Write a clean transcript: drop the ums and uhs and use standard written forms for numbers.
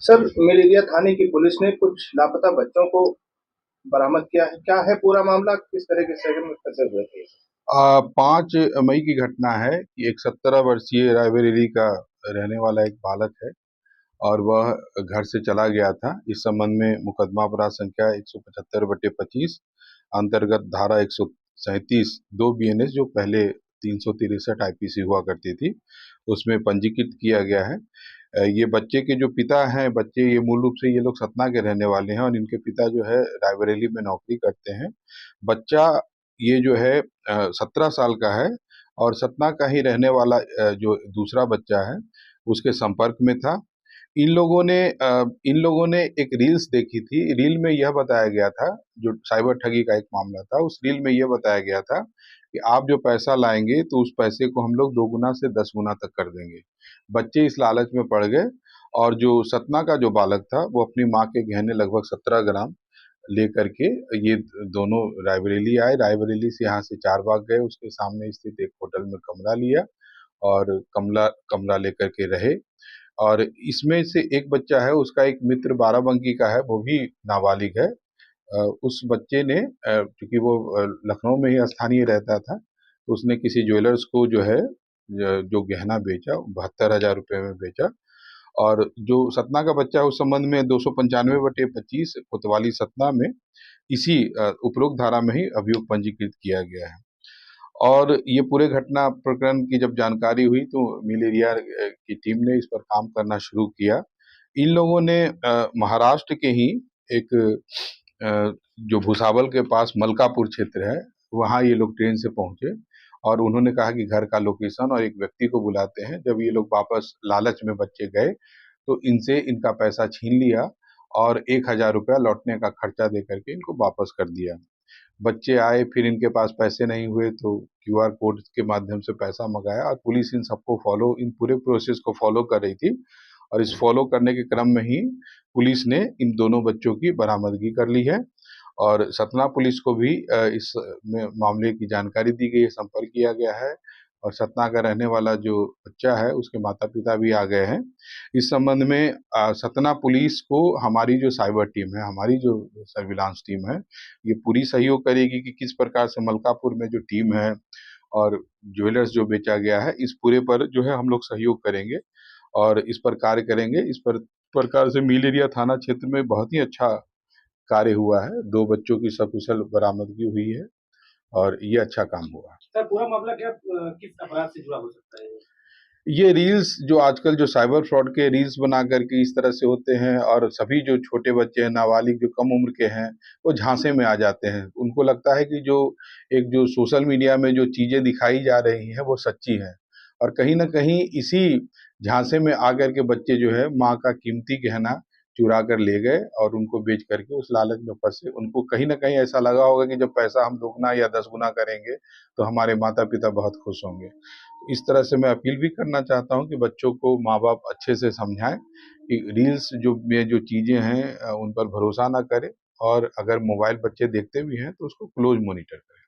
Sir, malaria थाने की police ने कुछ लापता बच्चों को बरामद किया है। क्या है पूरा मामला? किस तरह के सेवन में फंसे हुए थे? 5 मई की घटना है कि एक 17 वर्षीय रायबरेली का रहने वाला एक बालक है और वह घर से चला गया था। इस संबंध में मुकदमा अपराध संख्या 175/25 अंतर्गत धारा 137 2 बीएनएस जो पहले 363 आईपीसी हुआ करती थी, उसमें पंजीकृत किया गया है। ये बच्चे के जो पिता हैं, बच्चे ये मूल रूप से ये लोग सतना के रहने वाले हैं और इनके पिता जो है रायबरेली में नौकरी करते हैं। बच्चा ये जो है 17 साल का है और सतना का ही रहने वाला जो दूसरा बच्चा है उसके संपर्क में था। इन लोगों ने एक रील्स देखी थी। रील में यह बताया गया था, जो साइबर ठगी का एक मामला था, उस रील में यह बताया गया था कि आप जो पैसा लाएंगे तो उस पैसे को हम लोग 2 गुना से 10 गुना तक कर देंगे। बच्चे इस लालच में पड़ गए और जो सतना का जो बालक था वो अपनी माँ के गहने लगभग 17 ग्राम लेकर के ये दोनों रायबरेली आए। रायबरेली से यहाँ से चारबाग गए, उसके सामने स्थित एक होटल में कमरा लिया और कमरा कमरा लेकर के रहे। और इसमें से एक बच्चा है, उसका एक मित्र बाराबंकी का है, वो भी नाबालिग है। उस बच्चे ने चूंकि वो लखनऊ में ही स्थानीय रहता था, तो उसने किसी ज्वेलर्स को जो है जो गहना बेचा, 72,000 रुपये में बेचा। और जो सतना का बच्चा है उस संबंध में 295/25 कोतवाली सतना में इसी उपरोक्त धारा में ही अभियोग पंजीकृत किया गया है। और ये पूरे घटना प्रकरण की जब जानकारी हुई तो मलेरिया की टीम ने इस पर काम करना शुरू किया। इन लोगों ने महाराष्ट्र के ही एक जो भुसावल के पास मलकापुर क्षेत्र है, वहाँ ये लोग ट्रेन से पहुंचे और उन्होंने कहा कि घर का लोकेशन और एक व्यक्ति को बुलाते हैं। जब ये लोग वापस लालच में बच्चे गए तो इनसे इनका पैसा छीन लिया और 1,000 रुपया लौटने का खर्चा दे करके इनको वापस कर दिया। बच्चे आए, फिर इनके पास पैसे नहीं हुए तो क्यूआर कोड के माध्यम से पैसा मंगाया और पुलिस इन पूरे प्रोसेस को फॉलो कर रही थी। और इस फॉलो करने के क्रम में ही पुलिस ने इन दोनों बच्चों की बरामदगी कर ली है और सतना पुलिस को भी इस मामले की जानकारी दी गई है, संपर्क किया गया है। और सतना का रहने वाला जो बच्चा है उसके माता पिता भी आ गए हैं। इस संबंध में सतना पुलिस को हमारी जो साइबर टीम है, हमारी जो सर्विलांस टीम है, ये पूरी सहयोग करेगी कि किस प्रकार से मलकापुर में जो टीम है और ज्वेलर्स जो बेचा गया है, इस पूरे पर जो है हम लोग सहयोग करेंगे और इस पर कार्य करेंगे। इस पर प्रकार से मील एरिया थाना क्षेत्र में बहुत ही अच्छा कार्य हुआ है। 2 बच्चों की सकुशल बरामदगी हुई है और ये अच्छा काम हुआ। सर, पूरा मामला क्या किस अपराध से जुड़ा हो सकता है? ये रील्स जो आजकल जो साइबर फ्रॉड के रील्स बना करके इस तरह से होते हैं और सभी जो छोटे बच्चे हैं, नाबालिग जो कम उम्र के हैं, वो झांसे में आ जाते हैं। उनको लगता है कि जो सोशल मीडिया में जो चीज़ें दिखाई जा रही हैं वो सच्ची हैं और कहीं न कहीं इसी झांसे में आकर के बच्चे जो है माँ का कीमती गहना चुरा कर ले गए और उनको बेच करके उस लालच में फँसे। उनको कहीं न कहीं ऐसा लगा होगा कि जब पैसा हम दोगुना या 10 गुना करेंगे, तो हमारे माता-पिता बहुत खुश होंगे। इस तरह से मैं अपील भी करना चाहता हूँ कि बच्चों को माँ-बाप अच्छे से समझाएँ कि रील्स जो चीज़ें हैं उन पर भरोसा ना करें और अगर मोबाइल बच्चे देखते भी हैं तो उसको क्लोज़ मॉनिटर करें।